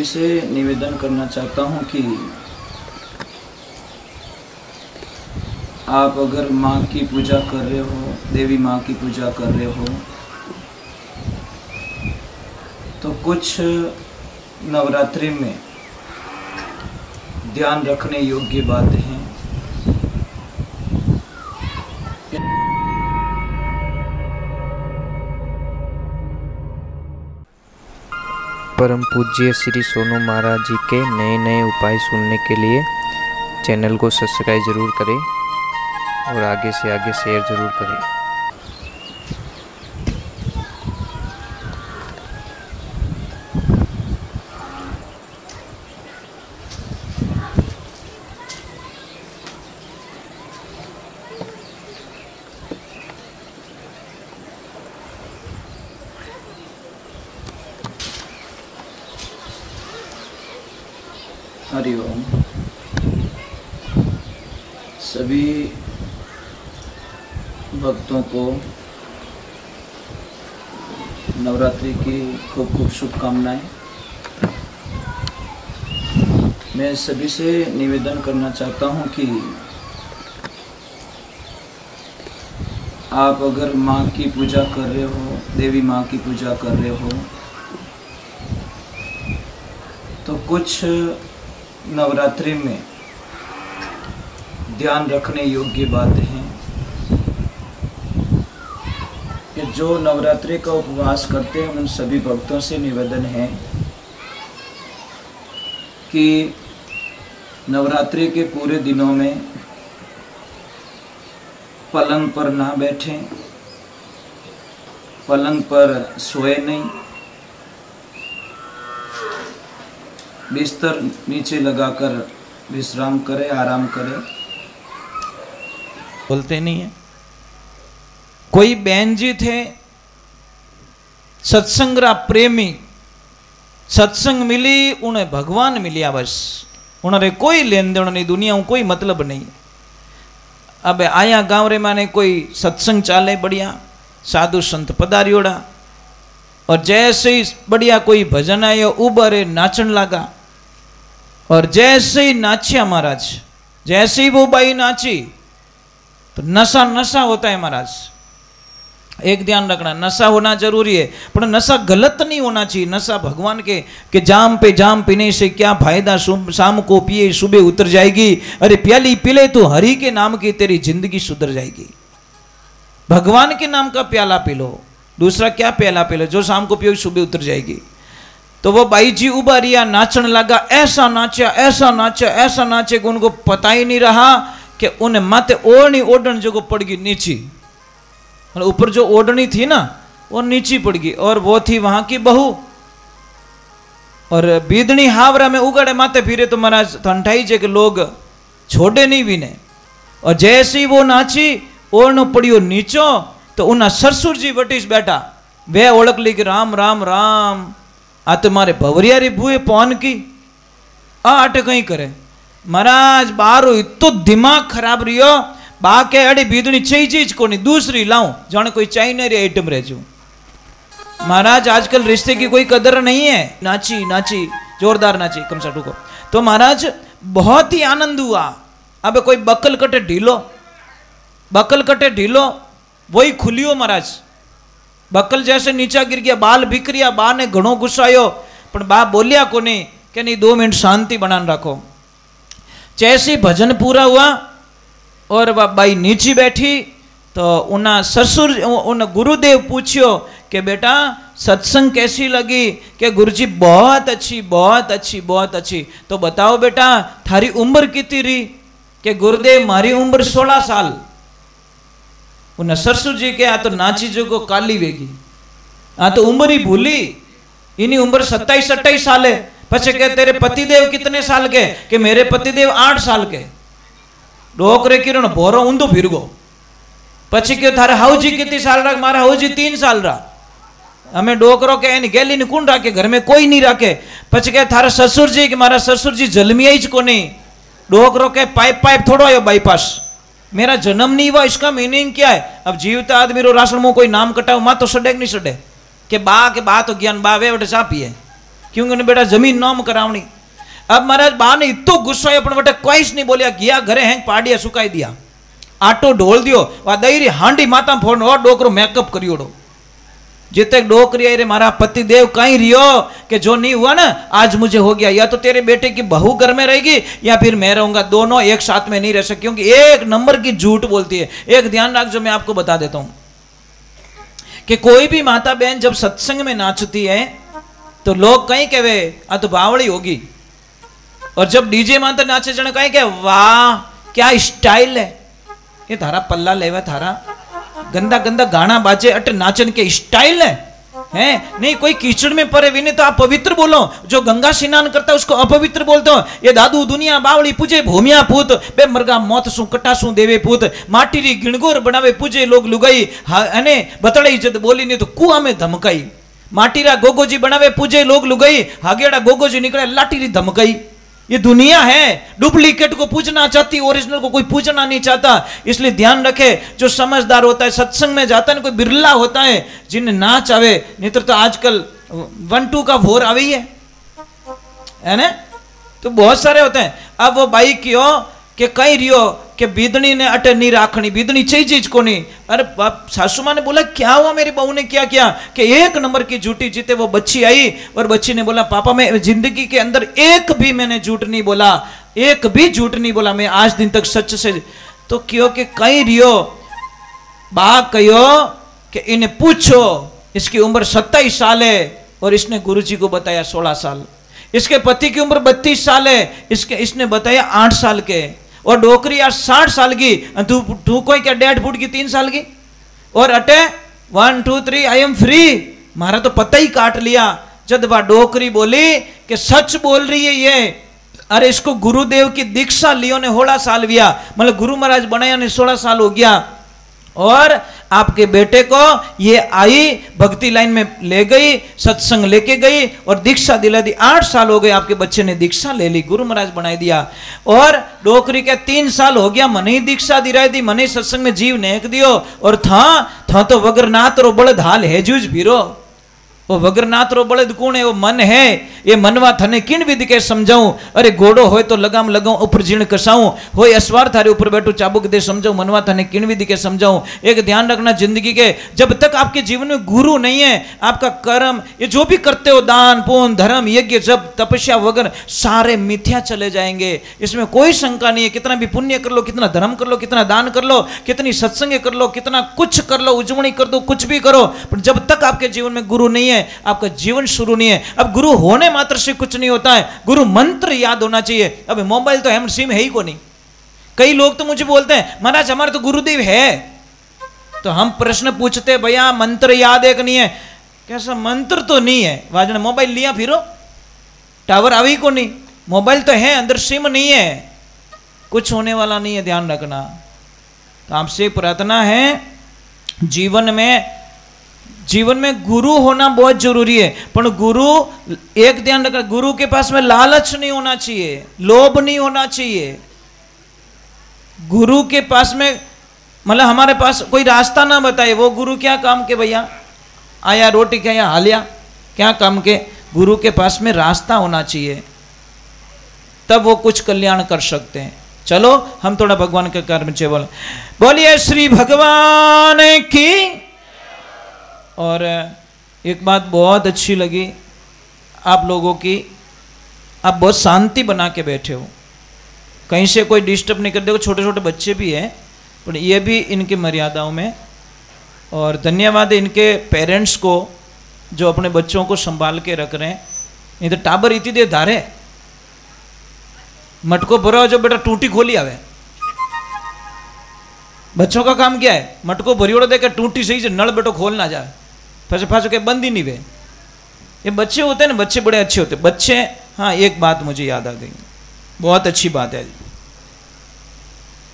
सभी से निवेदन करना चाहता हूं कि आप अगर माँ की पूजा कर रहे हो, देवी माँ की पूजा कर रहे हो, तो कुछ नवरात्रि में ध्यान रखने योग्य बातें हैं। परम पूज्य श्री सोनू महाराज जी के नए नए उपाय सुनने के लिए चैनल को सब्सक्राइब जरूर करें और आगे से आगे शेयर जरूर करें। हरिओम। सभी भक्तों को नवरात्रि की खूब खूब शुभकामनाएं। मैं सभी से निवेदन करना चाहता हूं कि आप अगर माँ की पूजा कर रहे हो, देवी माँ की पूजा कर रहे हो, तो कुछ नवरात्रि में ध्यान रखने योग्य बातें हैं कि जो नवरात्रि का उपवास करते हैं उन सभी भक्तों से निवेदन है कि नवरात्रि के पूरे दिनों में पलंग पर ना बैठें, पलंग पर सोए नहीं, बिस्तर नीचे लगाकर विश्राम करें, आराम करें। बोलते नहीं है। कोई बहन जी थे सत्संगरा प्रेमी, सत्संग मिली उन्हें भगवान मिलिया, बस उन्होंने कोई लेन देन नहीं, दुनिया में कोई मतलब नहीं। अब आया गांव रे माने कोई सत्संग चाले बढ़िया, साधु संत पधारियोड़ा, और जैसे ही बढ़िया कोई भजन आयो उबरे नाचन लगा, और जैसे ही नाचिया महाराज, जैसे ही वो बाई नाची तो नशा नशा होता है महाराज। एक ध्यान रखना, नशा होना जरूरी है पर नशा गलत नहीं होना चाहिए। नशा भगवान के जाम पे जाम पीने से क्या फायदा, शाम को पिए सुबह उतर जाएगी। अरे प्याली पीले तो हरि के नाम की तेरी जिंदगी सुधर जाएगी। भगवान के नाम का प्याला पी लो, दूसरा क्या प्याला पी लो, जो शाम को पियो सुबह उतर जाएगी। तो वो बाई जी उबा रिया, नाचन लगा, ऐसा नाचा ऐसा नाचा ऐसा नाचे कि उनको पता ही नहीं रहा कि उन्हें माथे ओढ़नी ओढ़न जो पड़ गई नीची, और ऊपर जो ओढ़नी थी ना वो नीची पड़ गई, और वो थी वहां की बहू, और बीदनी हावरा में उगड़े माथे फिरे तो महाराज ठंडाई जे के लोग छोड़े नहीं बीने। और जैसे ही वो नाची ओढ़नो पड़ियो नीचो तो उन्हें ससुर जी वटीस बैठा, वे ओळख ली कि राम राम राम, आ तुम्हारे भवरिया री बुए पौन की आट कहीं करे। महाराज बारो इतो दिमाग खराब रियो, बाके अड़ी बीदनी चई चीज को नहीं, दूसरी लाऊं जाने कोई चाइना री आइटम रह जू। महाराज आजकल रिश्ते की कोई कदर नहीं है। नाची नाची जोरदार नाची कम सा टूको, तो महाराज बहुत ही आनंद हुआ। अब कोई बकल कटे ढीलो, बकल कटे ढीलो वही खुलियो महाराज, बकल जैसे नीचा गिर गया, बाल बिखरिया। बा ने घणो गुस्सायो पर बा बोलिया को नहीं कि नहीं 2 मिनट शांति बनान रखो। जैसे भजन पूरा हुआ और वह बाई नीचे बैठी तो उन्हें ससुर उन गुरुदेव पूछियो कि बेटा सत्संग कैसी लगी, कि गुरुजी बहुत अच्छी बहुत अच्छी बहुत अच्छी। तो बताओ बेटा थारी उम्र कितनी रही, कि गुरुदेव मारी उम्र 16 साल। उन्हें ससुर जी के आ तो नाची जो को काली वेगी, आ तो उम्र ही भूली, इन्हीं उम्र 27-28 साल है। पछे के तेरे पतिदेव कितने साल के, कि मेरे पतिदेव 8 साल के। डोकरे किरण भोरो ऊंधो फिर गो। पछी के थारे हाउजी कितनी साल रहा, मारा हाउजी 3 साल रहा। हमें डोकरो के एनी गेली ने कौन राखे, घर में कोई नहीं राखे। पछी के थारा ससुर जी, कि मारा ससुर जी जन्मिया ही को नहीं। डोकरो के पाइप पाइप थोड़ो आयो बाईपास, मेरा जन्म नहीं हुआ, इसका मीनिंग क्या है। अब जीवता आदमी रो राशन में कोई नाम कटाओ मां तो सडे नहीं सडे, के बा तो ज्ञान बा वे वटे चापी है। क्योंकि उन्हें बेटा जमीन नाम करावनी। अब महाराज बा ने इतो गुस्सा है अपन बटे कोई नहीं बोलिया, गया घरे हैंग पाडिया सुकाई दिया, आटो ढोल दियो, वा दईरी हांडी माता फोड़ और डोकरो मेकअप करियोड़ो। जिते डोकरी आई रे मारा पति देव कहीं रियो कि जो नहीं हुआ ना आज मुझे हो गया, या तो तेरे बेटे की बहू घर में रहेगी या फिर मैं रहूंगा, दोनों एक साथ में नहीं रह सकते, क्योंकि एक नंबर की झूठ बोलती है। एक ध्यान रख, जो मैं आपको बता देता हूं कि कोई भी माता बहन जब सत्संग में नाचती है तो लोग कहीं कहे आ तो बावड़ी होगी, और जब डीजे माता नाचे जने कहीं कहे वाह क्या स्टाइल है, ये थारा पल्ला लेवा, थारा गंदा गंदा गाना बाजे अटे नाचन के स्टाइल है नहीं, कोई कीचड़ में परे भी नहीं तो आप पवित्र बोलो, जो गंगा स्नान करता है उसको अपवित्र बोलते हो। ये दादू दुनिया बावड़ी पूजे भूमिया पूत, बे मरगा मौत सु कटासु देवे पूत, माटीरी गिणगोर बनावे पूजे लोग लुगाई, अने बतड़े इज्जत बोली नहीं तो कुआ में धमकाई, माटीरा गोगोजी बनावे पूजे लोग लुगाई, हागेड़ा गोगोजी निकले लाटीरी धमकाई। ये दुनिया है, डुप्लीकेट को पूजना चाहती, ओरिजिनल को कोई पूजना नहीं चाहता। इसलिए ध्यान रखे, जो समझदार होता है सत्संग में जाता है, कोई बिरला होता है जिन्हें नाच आवे, नहीं तो आजकल 1-2 का भोर आवे ही है ना, तो बहुत सारे होते हैं। अब वो बाई क्यों कि कहीं रियो कि बीदनी ने अटे नहीं राखनी, बीदनी चाहिए चीज को नहीं। अरे सासू माँ ने बोला क्या हुआ, मेरी बहू ने क्या किया कि एक नंबर की झूठी जीते। वो बच्ची आई और बच्ची ने बोला पापा मैं जिंदगी के अंदर एक भी मैंने झूठ नहीं बोला, एक भी झूठ नहीं बोला, मैं आज दिन तक सच से। तो क्यों कि कहीं रियो बा कहो कि इन्हें पूछो, इसकी उम्र 27 साल है और इसने गुरुजी को बताया 16 साल, इसके पति की उम्र 32 साल है, इसने बताया 8 साल के, और डोकरी यार 60 साल की, तू कोई क्या 1.5 फुट की 3 साल की, और अटे 1 2 3 आई एम फ्री, मारा तो पता ही काट लिया। जब वह डोकरी बोली कि सच बोल रही है ये, अरे इसको गुरुदेव की दीक्षा लियो ने 16 साल हुआ, मतलब गुरु महाराज बनाया ने 16 साल हो गया, और आपके बेटे को ये आई भक्ति लाइन में ले गई, सत्संग लेके गई और दीक्षा दिला दी। 8 साल हो गए आपके बच्चे ने दीक्षा ले ली, गुरु महाराज बना दिया। और डोकरी के 3 साल हो गया, मने ही दीक्षा दिलाई दी, मने सत्संग में जीव नेक दियो, और था तो वगरनाथ रो बड़द हाल है जूझ भीरो। वो वगरनाथ रो बड़द कौन है, वो मन है, ये मनवा थने किन विधि के समझाऊं, अरे घोड़ो होय तो लगाम लगाऊं ऊपर जीण कसाऊं, होय अस्वार थारे ऊपर बैठो चाबुक दे समझाऊं, मनवा थने किन विधि के समझाऊं। एक ध्यान रखना जिंदगी के, जब तक आपके जीवन में गुरु नहीं है, आपका कर्म ये जो भी करते हो, दान पुण्य धर्म यज्ञ जब तपस्या वगैरह सारे मिथ्या चले जाएंगे, इसमें कोई शंका नहीं है। कितना भी पुण्य कर लो, कितना धर्म कर लो, कितना दान कर लो, कितनी सत्संग कर लो, कितना कुछ कर लो, उजवणी कर दो, कुछ भी करो, पर जब तक आपके जीवन में गुरु नहीं है आपका जीवन शुरू नहीं है। अब गुरु होने मात्र से कुछ नहीं होता है, गुरु मंत्र याद होना चाहिए। अब मोबाइल तो हेम सिम है ही को नहीं। कई लोग तो मुझे बोलते हैं महाराज हमारे तो गुरुदेव है, तो हम प्रश्न पूछते भैया मंत्र याद है कि नहीं है, कैसा मंत्र तो नहीं है, वाजने मोबाइल लिया फिरो टावर आवी को नहीं, मोबाइल तो है अंदर सिम नहीं है, कुछ होने वाला नहीं है, ध्यान रखना। तो आपसे प्रार्थना है जीवन में गुरु होना बहुत जरूरी है, पर गुरु एक ध्यान रखना, गुरु के पास में लालच नहीं होना चाहिए, लोभ नहीं होना चाहिए। गुरु के पास में मतलब हमारे पास कोई रास्ता ना बताए, वो गुरु क्या काम के भैया, आया रोटी खाया हालिया, क्या काम के। गुरु के पास में रास्ता होना चाहिए, तब वो कुछ कल्याण कर सकते हैं। चलो हम थोड़ा भगवान के कर्म से बोलिए श्री भगवान की। और एक बात बहुत अच्छी लगी आप लोगों की, आप बहुत शांति बना के बैठे हो, कहीं से कोई डिस्टर्ब नहीं कर। देखो छोटे छोटे बच्चे भी हैं, पर ये भी इनकी मर्यादाओं में। और धन्यवाद है इनके पेरेंट्स को जो अपने बच्चों को संभाल के रख रहे हैं। नहीं तो टाबर इतनी देर धारे मटको भरो, जो बेटा टूटी खोली आवे। बच्चों का काम क्या है, मटको भरियोड़ो देकर टूटी सही से नल बेटो खोल ना जाए, फिर फाँसो के बंद ही नहीं वे। ये बच्चे होते हैं ना, बच्चे बड़े अच्छे होते हैं बच्चे। हाँ एक बात मुझे याद आ गई, बहुत अच्छी बात है।